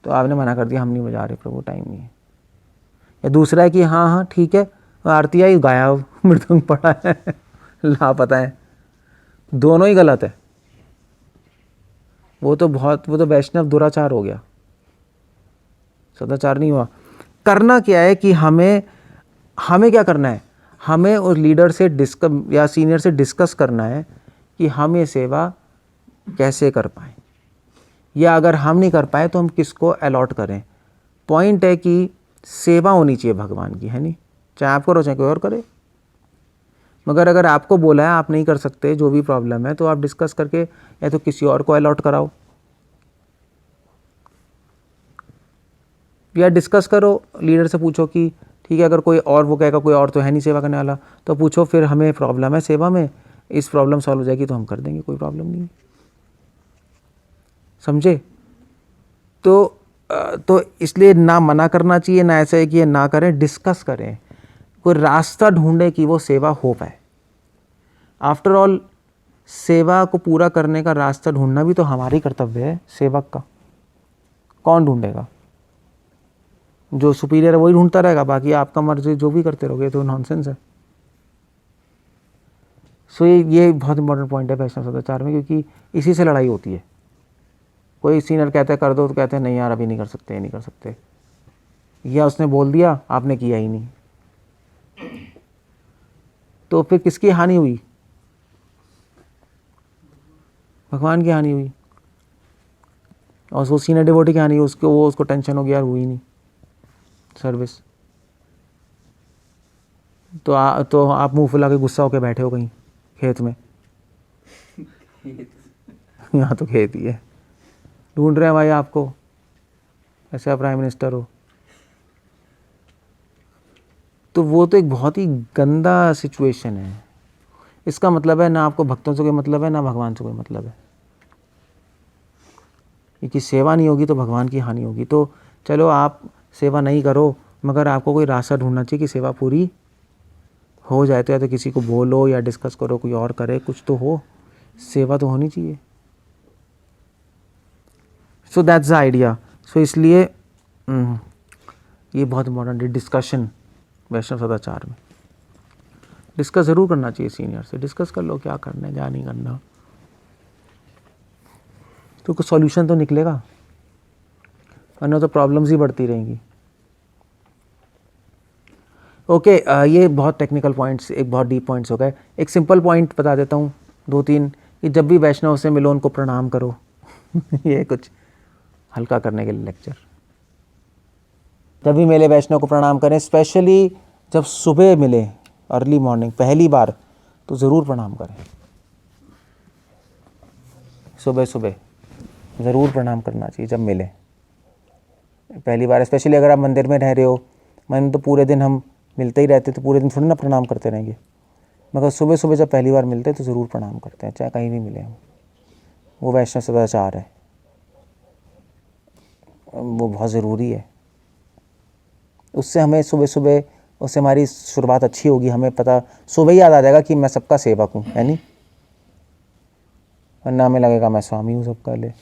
तो आपने मना कर दिया, हम नहीं बजा रहे प्रभु, टाइम नहीं है। या दूसरा है कि हाँ ठीक है, आरती आई, गाया मृदंग पड़ा है, लापता है, दोनों ही गलत है। वो तो वैष्णव दुराचार हो गया, सदाचार नहीं हुआ। करना क्या है कि हमें क्या करना है, हमें उस लीडर से डिस्कस या सीनियर से डिस्कस करना है कि हम ये सेवा कैसे कर पाएँ, या अगर हम नहीं कर पाए तो हम किसको अलॉट करें। पॉइंट है कि सेवा होनी चाहिए भगवान की, है नहीं, चाहे आप करो चाहे कोई और करे। मगर अगर आपको बोला है आप नहीं कर सकते, जो भी प्रॉब्लम है, तो आप डिस्कस करके या तो किसी और को अलॉट कराओ, या डिस्कस करो, लीडर से पूछो कि ठीक है, अगर कोई और वो कहेगा कोई और तो है नहीं सेवा करने वाला, तो पूछो फिर हमें प्रॉब्लम है सेवा में, इस प्रॉब्लम सॉल्व हो जाएगी तो हम कर देंगे, कोई प्रॉब्लम नहीं है, समझे। तो इसलिए ना मना करना चाहिए, ना ऐसा है कि ये ना करें, डिस्कस करें, कोई रास्ता ढूंढे कि वो सेवा हो पाए। आफ्टर ऑल सेवा को पूरा करने का रास्ता ढूंढना भी तो हमारी कर्तव्य है, सेवक का। कौन ढूंढेगा? जो सुपीरियर है वही ढूंढता रहेगा, बाकी आपका मर्जी जो भी करते रहोगे, तो नॉनसेंस है। सो ये बहुत इंपॉर्टेंट पॉइंट है वैष्णव सदाचार में, क्योंकि इसी से लड़ाई होती है। कोई सीनियर कहता है कर दो, तो कहते हैं नहीं यार अभी नहीं कर सकते, ये नहीं कर सकते, या उसने बोल दिया आपने किया ही नहीं, तो फिर किसकी हानि हुई? भगवान की हानि हुई, और वो सीनियर डिवोटी की हानि हुई, उसको टेंशन हो गया यार हुई नहीं सर्विस। तो आप मुंह फुला के गुस्सा होकर बैठे हो कहीं खेत में, यहाँ तो खेत ही है, ढूंढ रहे हैं भाई आपको, ऐसे आप प्राइम मिनिस्टर हो। तो वो तो एक बहुत ही गंदा सिचुएशन है। इसका मतलब है ना आपको भक्तों से कोई मतलब है, ना भगवान से कोई मतलब है, क्योंकि सेवा नहीं होगी तो भगवान की हानि होगी। तो चलो आप सेवा नहीं करो, मगर आपको कोई रास्ता ढूंढना चाहिए कि सेवा पूरी हो जाए, तो या तो किसी को बोलो या डिस्कस करो, कोई और करे, कुछ तो हो, सेवा तो होनी चाहिए। So that's the idea. So इसलिए ये बहुत इंपॉर्टेंट है, डिस्कशन वैष्णव सदाचार में। डिस्कस ज़रूर करना चाहिए सीनियर से, डिस्कस कर लो क्या करना है क्या नहीं करना, तो कुछ सॉल्यूशन तो निकलेगा, वरना तो प्रॉब्लम्स ही बढ़ती रहेंगी। ओके ये बहुत टेक्निकल पॉइंट्स, एक बहुत डीप पॉइंट्स हो गए। एक सिंपल पॉइंट बता देता हूँ, 2-3, कि जब भी वैष्णव से मिलो उनको प्रणाम करो। ये कुछ हल्का करने के लिए लेक्चर। जब भी मिले वैष्णव को प्रणाम करें, स्पेशली जब सुबह मिले, अर्ली मॉर्निंग पहली बार, तो ज़रूर प्रणाम करें। सुबह सुबह ज़रूर प्रणाम करना चाहिए जब मिले पहली बार। स्पेशली अगर आप मंदिर में रह रहे हो, मन तो पूरे दिन हम मिलते ही रहते, तो पूरे दिन थोड़ी ना प्रणाम करते रहेंगे, मगर सुबह सुबह जब पहली बार मिलते हैं तो ज़रूर प्रणाम करते हैं, चाहे कहीं भी मिले हम। वो वैष्णव सदाचार है, वो बहुत ज़रूरी है। उससे हमें सुबह सुबह, उससे हमारी शुरुआत अच्छी होगी। हमें पता सुबह ही याद आ जाएगा कि मैं सबका सेवक हूँ, है नहीं, वरना हमें लगेगा मैं स्वामी हूँ सबका ले।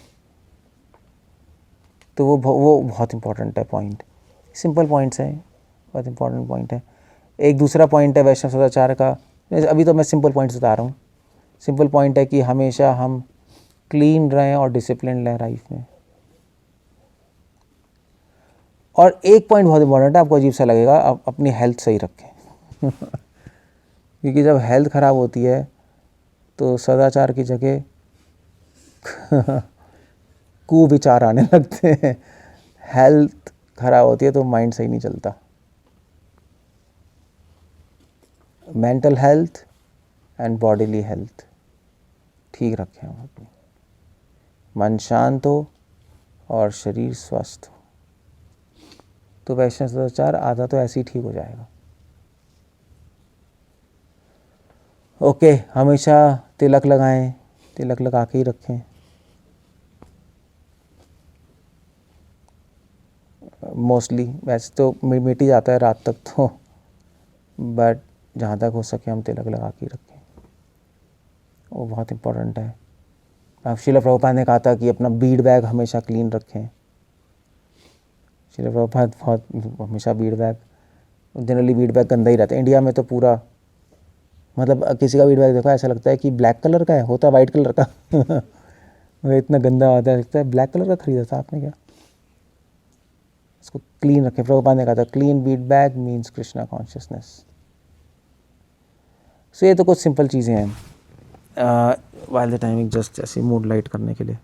तो वो बहुत इंपॉर्टेंट है पॉइंट। सिंपल पॉइंट्स हैं, बहुत इंपॉर्टेंट पॉइंट है। एक दूसरा पॉइंट है वैष्णव सदाचार का, अभी तो मैं सिंपल पॉइंट्स बता रहा हूँ। सिंपल पॉइंट है कि हमेशा हम क्लीन रहें और डिसिप्लिन रहें लाइफ में। और एक पॉइंट बहुत इंपॉर्टेंट है, आपको अजीब सा लगेगा, आप अपनी हेल्थ सही रखें। क्योंकि जब हेल्थ ख़राब होती है तो सदाचार की जगह कुविचार आने लगते हैं। हेल्थ ख़राब होती है तो माइंड सही नहीं चलता। Mental health and bodily health ठीक रखें हम अपनी, मन शांत हो और शरीर स्वस्थ हो, तो वैष्णव सदाचार आधा तो ऐसे ही ठीक हो जाएगा। ओके, हमेशा तिलक लगाएं, तिलक लगा के ही रखें। मोस्टली वैसे तो मिट ही जाता है रात तक तो, बट जहाँ तक हो सके हम तिलक लगा के ही रखें, वो बहुत इम्पोर्टेंट है। अब श्रील प्रभुपाद ने कहा था कि अपना बीड बैग हमेशा क्लीन रखें। श्रील प्रभुपाद बहुत हमेशा Beed bag, generally Beed bag गंदा ही रहता है। इंडिया में तो पूरा, मतलब किसी का बीड बैग देखो ऐसा लगता है कि ब्लैक कलर का है, होता वाइट कलर का। वो इतना गंदा आता है, लगता है ब्लैक कलर का खरीदा था आपने क्या। इसको क्लीन रखें। प्रभुपाद ने कहा था clean bead bag means Krishna consciousness. So ये तो कुछ सिंपल चीज़ें हैं वाइल द टाइमिंग, जस्ट ऐसी मूड लाइट करने के लिए।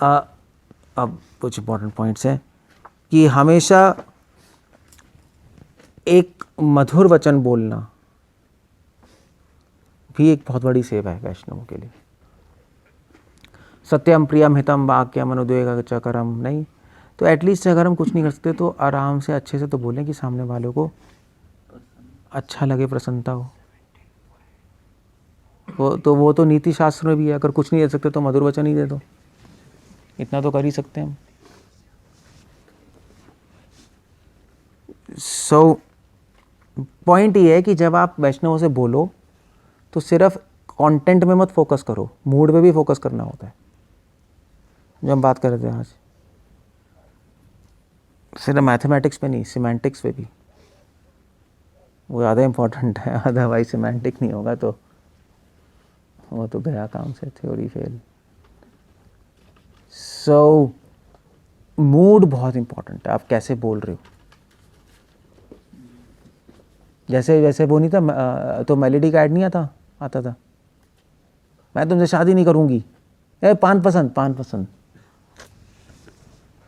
अब कुछ इंपॉर्टेंट पॉइंट्स हैं कि हमेशा एक मधुर वचन बोलना भी एक बहुत बड़ी सेवा है वैष्णवों के लिए। सत्यम प्रियम हितम वाक्यम अनुद्वेगचकरम, नहीं तो एटलीस्ट अगर हम कुछ नहीं कर सकते तो आराम से अच्छे से तो बोलें कि सामने वालों को अच्छा लगे, प्रसन्नता हो। वो तो नीति शास्त्र में भी है, अगर कुछ नहीं दे सकते तो मधुर वचन ही दे दो, इतना तो कर ही सकते हैं हम। सो पॉइंट ये है कि जब आप वैष्णवों से बोलो तो सिर्फ कंटेंट में मत फोकस करो, मूड पे भी फोकस करना होता है। जो हम बात कर रहे थे आज, सिर्फ मैथमेटिक्स पे नहीं, सिमेंटिक्स पे भी, वो ज़्यादा इम्पोर्टेंट है। अदरवाइज सिमेंटिक नहीं होगा तो वो तो गया काम से, थ्योरी फेल। सो मूड बहुत इम्पोर्टेंट है, आप कैसे बोल रहे हो। जैसे वो नहीं था तो मेलेडी का ऐड नहीं आता था, मैं तुमसे शादी नहीं करूँगी, पान पसंद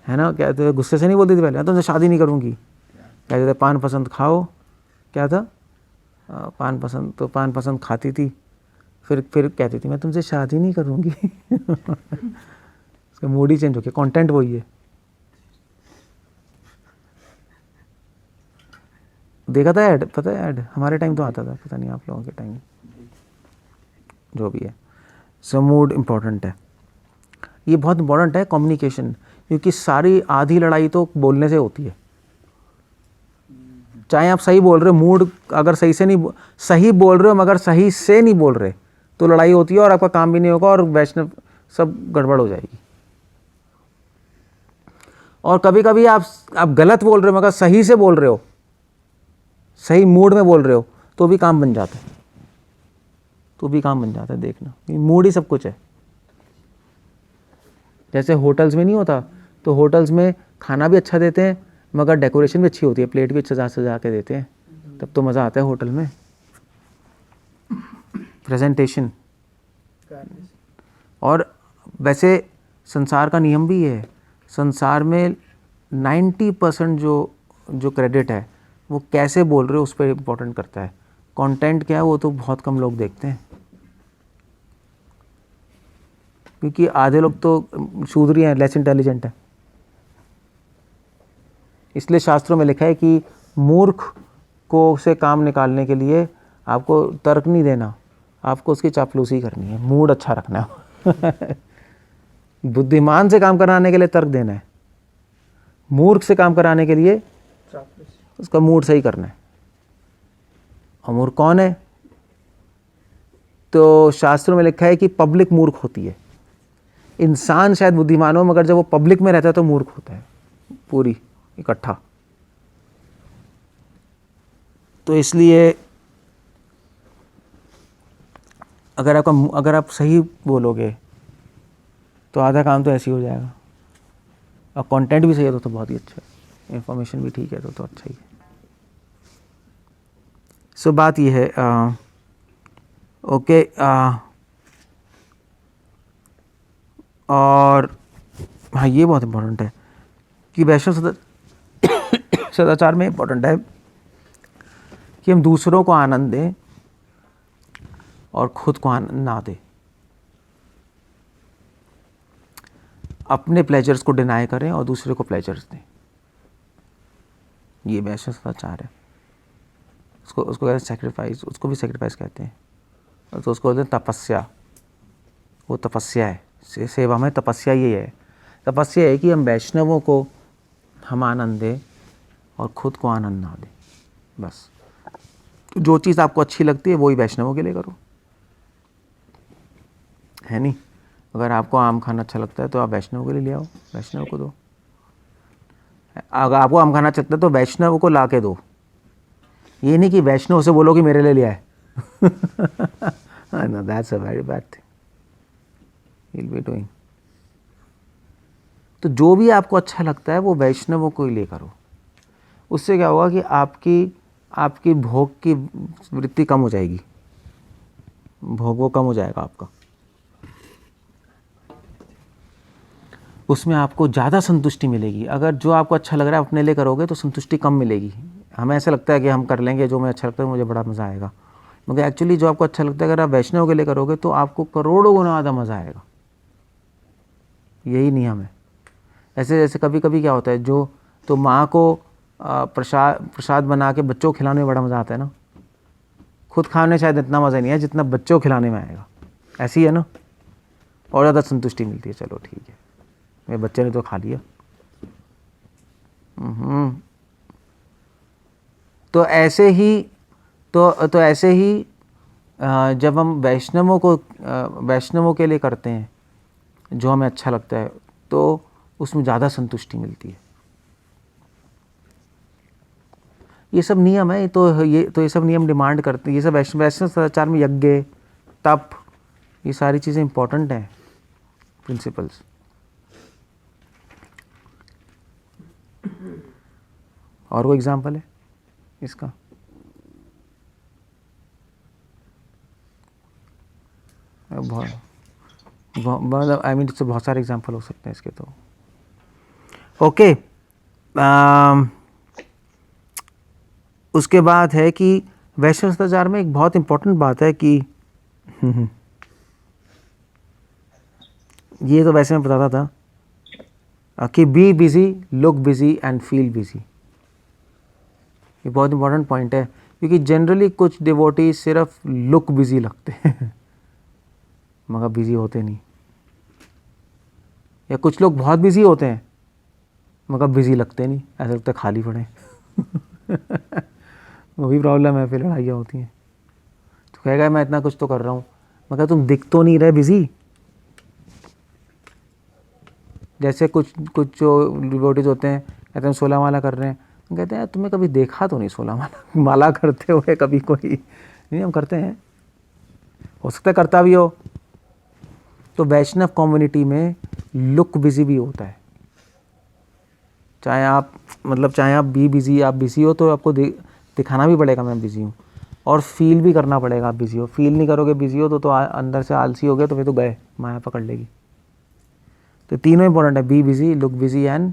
है ना, क्या तो गुस्से से नहीं बोलती थी पहले, मैं तुमसे शादी नहीं करूँगी, कहते थे पान पसंद खाओ, क्या था पान पसंद, तो पान पसंद खाती थी, फिर कहती थी मैं तुमसे शादी नहीं करूँगी। उसका मूड ही चेंज हो गया, कंटेंट वही है। देखा था ऐड, पता है ऐड हमारे टाइम तो आता था, पता नहीं आप लोगों के टाइम, जो भी है। सो मूड इम्पोर्टेंट है, ये बहुत इम्पोर्टेंट है कम्युनिकेशन, क्योंकि सारी आधी लड़ाई तो बोलने से होती है। चाहे आप सही बोल रहे हो, मूड अगर सही से नहीं, सही बोल रहे हो मगर सही से नहीं बोल रहे तो लड़ाई होती है और आपका काम भी नहीं होगा और वैष्णव सब गड़बड़ हो जाएगी। और कभी कभी आप गलत बोल रहे हो मगर सही से बोल रहे हो, सही मूड में बोल रहे हो, तो भी काम बन जाता है, देखना मूड ही सब कुछ है। जैसे होटल्स में नहीं होता, तो होटल्स में खाना भी अच्छा देते हैं मगर डेकोरेशन भी अच्छी होती है, प्लेट भी सजा सजा के देते हैं, तब तो मज़ा आता है होटल में। प्रेजेंटेशन। और वैसे संसार का नियम भी है, संसार में 90% जो क्रेडिट है वो कैसे बोल रहे हो उस पर इम्पोर्टेंट करता है। कंटेंट क्या है वो तो बहुत कम लोग देखते हैं, क्योंकि आधे लोग तो शूद्री हैं, लेस इंटेलिजेंट है। इसलिए शास्त्रों में लिखा है कि मूर्ख को से काम निकालने के लिए आपको तर्क नहीं देना, आपको उसकी चापलूसी करनी है, मूड अच्छा रखना है। बुद्धिमान से काम कराने के लिए तर्क देना है, मूर्ख से काम कराने के लिए उसका मूड सही करना है। और मूर्ख कौन है? तो शास्त्रों में लिखा है कि पब्लिक मूर्ख होती है। इंसान शायद बुद्धिमान हो, मगर जब वो पब्लिक में रहता है तो मूर्ख होता है पूरी इकट्ठा। तो इसलिए अगर आप सही बोलोगे तो आधा काम तो ऐसे ही हो जाएगा, और कंटेंट भी सही है तो बहुत ही अच्छा है, इंफॉर्मेशन भी ठीक है तो अच्छा ही है। सो बात ये है, ओके। और हाँ, ये बहुत इम्पोर्टेंट है कि वैष्णव सदाचार में इम्पोर्टेंट है कि हम दूसरों को आनंद दें और खुद को आनंद ना दें, अपने प्लेजर्स को डिनाई करें और दूसरे को प्लेजर्स दें। ये वैष्णव सदाचार है। उसको कहते हैं सेक्रीफाइस, उसको भी सेक्रीफाइस कहते हैं, तो उसको कहते हैं तपस्या। वो तपस्या है, सेवा में तपस्या ये है। तपस्या है कि हम वैष्णवों को हम आनंद दें और खुद को आनंद ना दें, बस। जो चीज़ आपको अच्छी लगती है वही वैष्णवों के लिए करो, है नहीं? अगर आपको आम खाना अच्छा लगता है तो आप वैष्णव के लिए ले आओ, वैष्णव को दो। अगर आपको आम खाना अच्छा लगता है तो वैष्णव को ला के दो, ये नहीं कि वैष्णव से बोलो कि मेरे लिए ले आए। No, that's a very bad thing you'll be doing. तो जो भी आपको अच्छा लगता है वो वैष्णवों को ही ले करो। उससे क्या होगा कि आपकी भोग की वृत्ति कम हो जाएगी, भोग वो कम हो जाएगा आपका, उसमें आपको ज़्यादा संतुष्टि मिलेगी। अगर जो आपको अच्छा लग रहा है अपने लिए करोगे तो संतुष्टि कम मिलेगी। हमें ऐसा लगता है कि हम कर लेंगे, जो मुझे अच्छा लगता है मुझे बड़ा मज़ा आएगा, मगर एक्चुअली जो आपको अच्छा लगता है अगर आप वैष्णव के लिए करोगे तो आपको करोड़ों गुना ज़्यादा मज़ा आएगा। यही नियम है। ऐसे जैसे कभी कभी क्या होता है, जो तो माँ को प्रसाद बना के बच्चों को खिलाने में बड़ा मज़ा आता है ना, खुद खाने शायद इतना मज़ा नहीं है जितना बच्चों को खिलाने में आएगा। ऐसी है ना, और ज़्यादा संतुष्टि मिलती है। चलो ठीक है, मेरे बच्चे ने तो खा लिया। तो ऐसे ही जब हम वैष्णवों के लिए करते हैं जो हमें अच्छा लगता है तो उसमें ज़्यादा संतुष्टि मिलती है। ये सब नियम है, ये सब नियम डिमांड करते हैं। ये सब वैष्णव सदाचार में यज्ञ, तप, ये सारी चीज़ें इंपॉर्टेंट हैं, प्रिंसिपल्स। और कोई एग्जांपल है इसका? बहुत आई मीन इससे बहुत सारे एग्जांपल हो सकते हैं इसके। तो ओके, उसके बाद है कि वैष्णव सदाचार में एक बहुत इंपॉर्टेंट बात है कि ये तो वैसे मैं बताता था कि be busy, look busy and feel busy. ये बहुत इंपॉर्टेंट पॉइंट है, क्योंकि जनरली कुछ डिवोटी सिर्फ लुक बिजी लगते हैं मगर बिजी होते नहीं, या कुछ लोग बहुत बिजी होते हैं मगर बिजी लगते नहीं, ऐसा लगता है खाली पड़े। वो भी प्रॉब्लम है, फिर लड़ाइयाँ होती हैं। तो कहेगा मैं इतना कुछ तो कर रहा हूँ, मगर तुम दिख तो नहीं रहे बिजी। जैसे कुछ जो डिवोटीज होते हैं, कहते हैं 16 माला कर रहे हैं, कहते हैं तुम्हें कभी देखा तो नहीं 16 माला करते हुए कभी कोई नहीं। हम करते हैं, हो सकता है करता भी हो। तो वैष्णव कम्युनिटी में लुक बिजी भी होता है, चाहे आप चाहे आप बी बिज़ी, आप बिज़ी हो तो आपको दिखाना भी पड़ेगा मैं बिज़ी हूँ, और फील भी करना पड़ेगा आप बिज़ी हो। फील नहीं करोगे बिज़ी हो तो अंदर से आलसी हो गए तो फिर तो गए, माया पकड़ लेगी। तो तीनों इंपॉर्टेंट है, be busy, look busy and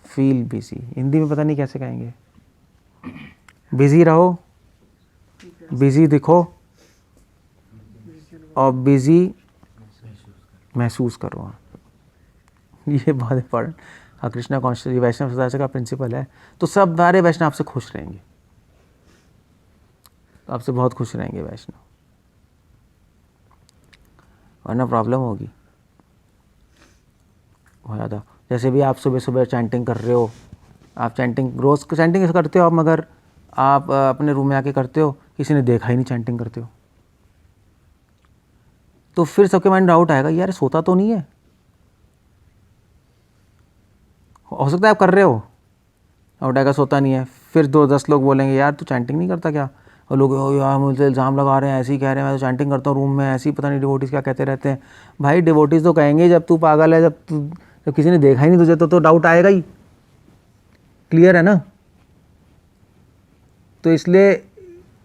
feel busy. Hindi में पता नहीं कैसे कहेंगे। बिज़ी रहो, बिज़ी दिखो, और बिज़ी महसूस करो। ये बहुत इंपॉर्टेंट कृष्णा कॉन्शियस वैष्णव सदाचार का प्रिंसिपल है। तो सब सारे वैष्णव आपसे खुश रहेंगे, तो आपसे बहुत खुश रहेंगे वैष्णव, वरना प्रॉब्लम होगी बहुत ज़्यादा। जैसे भी आप सुबह सुबह चैंटिंग कर रहे हो, आप चैंटिंग रोज़ चैंटिंग करते हो आप, मगर आप अपने रूम में आके करते हो, किसी ने देखा ही नहीं चैंटिंग करते हो, तो फिर सबके माइंड डाउट आएगा, यार सोता तो नहीं है। हो सकता है आप कर रहे हो, डाउट आएगा सोता नहीं है, फिर 2-10 लोग बोलेंगे यार तू चैंटिंग नहीं करता क्या, और लोग यार मुझे इल्ज़ाम लगा रहे हैं, ऐसे ही कह रहे हैं मैं तो चैंटिंग करता हूँ रूम में, ऐसे ही पता नहीं डिवोटीज़ क्या कहते रहते हैं। भाई डिवोटीज़ तो कहेंगे जब तू पागल है, जब किसी ने देखा ही नहीं तुझे तो डाउट आएगा ही। क्लियर है ना? तो इसलिए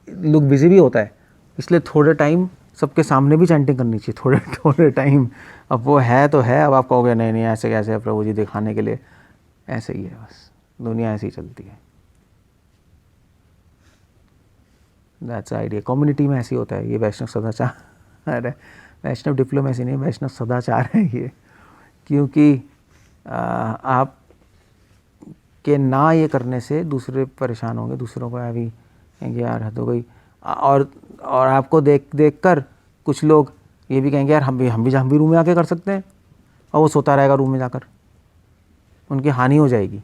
लुक बिजी भी होता है, इसलिए थोड़े टाइम सबके सामने भी चैंटिंग करनी चाहिए, थोड़े टाइम। अब वो है तो है, अब आप कहोगे नहीं नहीं ऐसे कैसे प्रभु जी दिखाने के लिए, ऐसे ही है बस, दुनिया ऐसी ही चलती है। That's idea. कम्युनिटी में ऐसी होता है, ये वैष्णव सदाचार है, वैष्णव डिप्लोमेसी नहीं, वैष्णव सदाचार है ये। क्योंकि आप के ना ये करने से दूसरे परेशान होंगे, दूसरों को अभी कहेंगे यार हद हो गई, और आपको देख कर कुछ लोग ये भी कहेंगे यार हम भी रूम में आके कर सकते हैं, और वो सोता रहेगा रूम में जाकर, उनकी हानि हो जाएगी।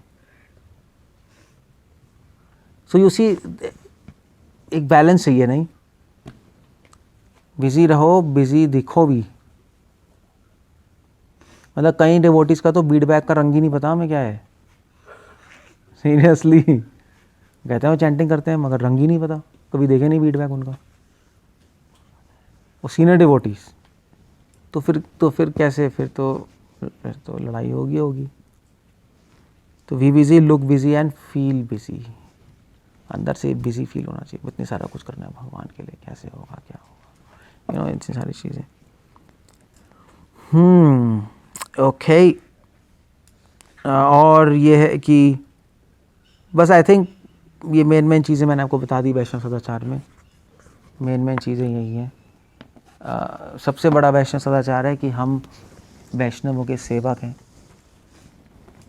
सो यू सी, एक बैलेंस चाहिए, नहीं बिजी रहो, बिजी दिखो भी। मतलब कई डिवोटीज़ का तो बीडबैक का रंग ही नहीं पता हमें क्या है, सीरियसली कहते हैं वो चैंटिंग करते हैं मगर रंग ही नहीं पता, कभी देखे नहीं फीडबैक उनका, वो सीनियर डिवोटीज। तो फिर कैसे, फिर तो लड़ाई होगी। तो be busy, look busy and feel busy. अंदर से बिजी फील होना चाहिए, इतनी सारा कुछ करना है भगवान के लिए, कैसे होगा क्या होगा, इतनी सारी चीज़ें। ओके। और ये है कि बस आई थिंक ये मेन चीज़ें मैंने आपको बता दी वैष्णव सदाचार में। मेन चीज़ें यही हैं। सबसे बड़ा वैष्णव सदाचार है कि हम वैष्णवों के सेवक हैं,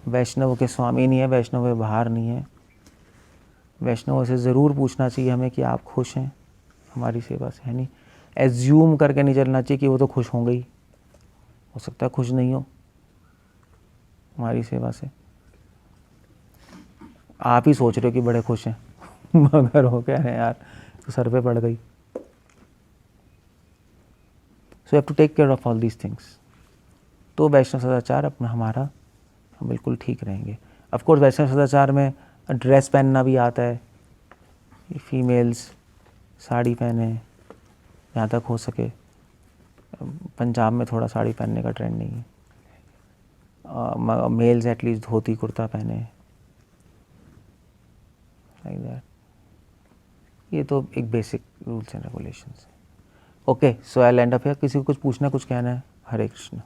वैष्णवों के स्वामी नहीं है, वैष्णव के बाहर नहीं है। वैष्णवों से ज़रूर पूछना चाहिए हमें कि आप खुश हैं हमारी सेवा से, है नहीं एज्यूम करके नहीं चलना चाहिए कि वो तो खुश होंगे ही, हो सकता है खुश नहीं हो हमारी सेवा से, आप ही सोच रहे हो कि बड़े खुश हैं मगर हो कह रहे हैं यार तो सर पे पड़ गई। So have to take care of all these things. तो वैष्णव सदाचार अपना हमारा हम बिल्कुल ठीक रहेंगे। ऑफ कोर्स वैष्णव सदाचार में ड्रेस पहनना भी आता है, फीमेल्स साड़ी पहने जहाँ तक हो सके। पंजाब में थोड़ा साड़ी पहनने का ट्रेंड नहीं है, मेल्स एटलीस्ट धोती कुर्ता पहने, लाइक दैट। ये तो एक बेसिक रूल्स एंड रेगुलेशंस है। Okay, so I and up here. किसी को कुछ पूछना, कुछ कहना है? हरे कृष्ण।